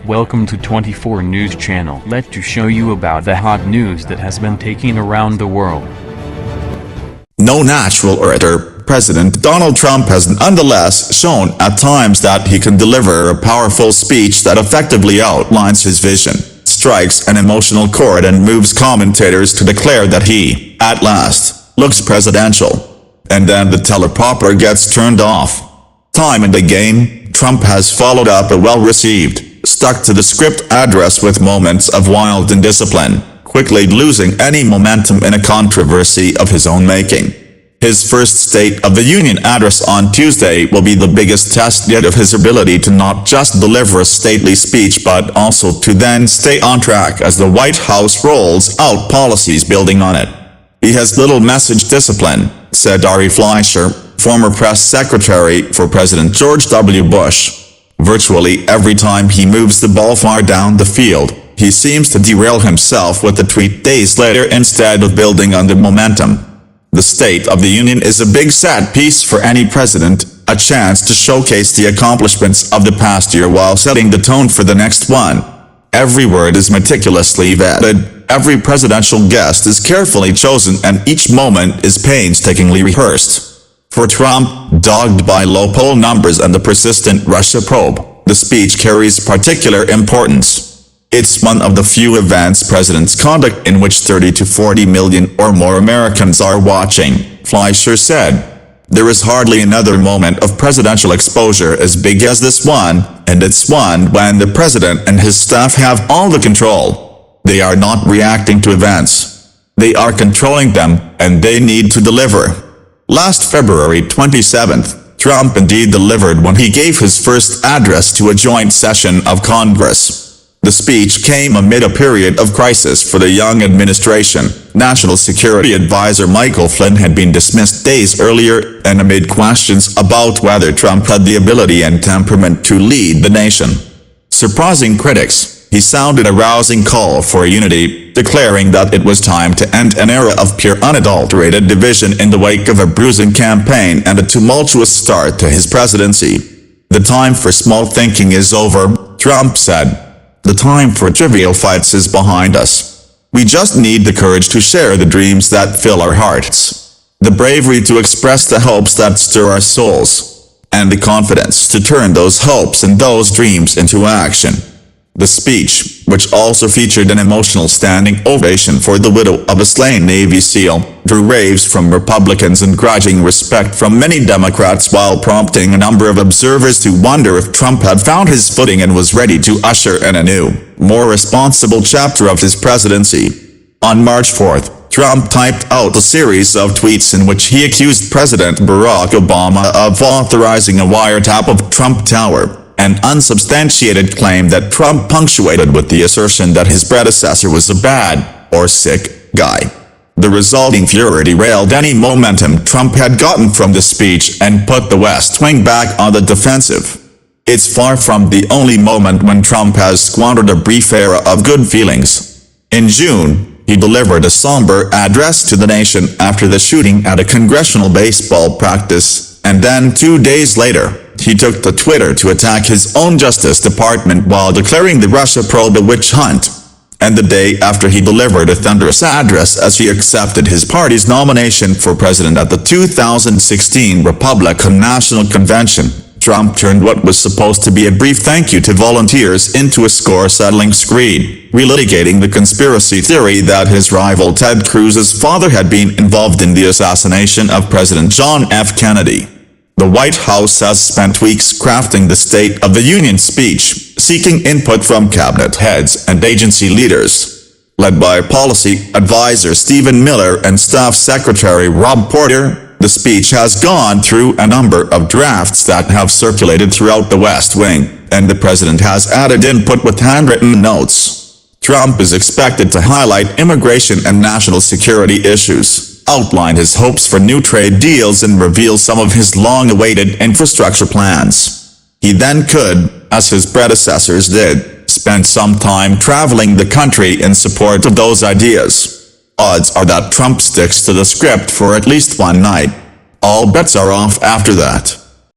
Welcome to 24 News Channel. Let to show you about the hot news that has been taking around the world. No natural orator, President Donald Trump has nonetheless shown at times that he can deliver a powerful speech that effectively outlines his vision, strikes an emotional chord and moves commentators to declare that he, at last, looks presidential. And then the teleprompter gets turned off. Time and again, Trump has followed up a well-received, stuck-to-the-script address with moments of wild indiscipline, quickly losing any momentum in a controversy of his own making. His first State of the Union address on Tuesday will be the biggest test yet of his ability to not just deliver a stately speech but also to then stay on track as the White House rolls out policies building on it. He has little message discipline, said Ari Fleischer, former press secretary for President George W. Bush. Virtually every time he moves the ball far down the field, he seems to derail himself with a tweet days later instead of building on the momentum. The State of the Union is a big set piece for any president, a chance to showcase the accomplishments of the past year while setting the tone for the next one. Every word is meticulously vetted, every presidential guest is carefully chosen, and each moment is painstakingly rehearsed. For Trump, dogged by low poll numbers and the persistent Russia probe, the speech carries particular importance. It's one of the few events presidents conduct in which 30 to 40 million or more Americans are watching, Fleischer said. There is hardly another moment of presidential exposure as big as this one, and it's one when the president and his staff have all the control. They are not reacting to events. They are controlling them, and they need to deliver. Last February 27th, Trump indeed delivered when he gave his first address to a joint session of Congress. The speech came amid a period of crisis for the young administration. National Security Advisor Michael Flynn had been dismissed days earlier, and amid questions about whether Trump had the ability and temperament to lead the nation. Surprising critics, he sounded a rousing call for unity, declaring that it was time to end an era of pure unadulterated division in the wake of a bruising campaign and a tumultuous start to his presidency. The time for small thinking is over, Trump said. The time for trivial fights is behind us. We just need the courage to share the dreams that fill our hearts, the bravery to express the hopes that stir our souls, and the confidence to turn those hopes and those dreams into action. The speech, which also featured an emotional standing ovation for the widow of a slain Navy SEAL, drew raves from Republicans and grudging respect from many Democrats while prompting a number of observers to wonder if Trump had found his footing and was ready to usher in a new, more responsible chapter of his presidency. On March 4th, Trump typed out a series of tweets in which he accused President Barack Obama of authorizing a wiretap of Trump Tower, an unsubstantiated claim that Trump punctuated with the assertion that his predecessor was a bad, or sick, guy. The resulting furor derailed any momentum Trump had gotten from the speech and put the West Wing back on the defensive. It's far from the only moment when Trump has squandered a brief era of good feelings. In June, he delivered a somber address to the nation after the shooting at a congressional baseball practice, and then 2 days later, he took to Twitter to attack his own Justice Department while declaring the Russia probe a witch hunt. And the day after he delivered a thunderous address as he accepted his party's nomination for president at the 2016 Republican National Convention, Trump turned what was supposed to be a brief thank you to volunteers into a score-settling screed, relitigating the conspiracy theory that his rival Ted Cruz's father had been involved in the assassination of President John F. Kennedy. The White House has spent weeks crafting the State of the Union speech, seeking input from cabinet heads and agency leaders. Led by policy advisor Stephen Miller and staff secretary Rob Porter, the speech has gone through a number of drafts that have circulated throughout the West Wing, and the president has added input with handwritten notes. Trump is expected to highlight immigration and national security issues, outline his hopes for new trade deals, and reveal some of his long-awaited infrastructure plans. He then could, as his predecessors did, spend some time traveling the country in support of those ideas. Odds are that Trump sticks to the script for at least one night. All bets are off after that.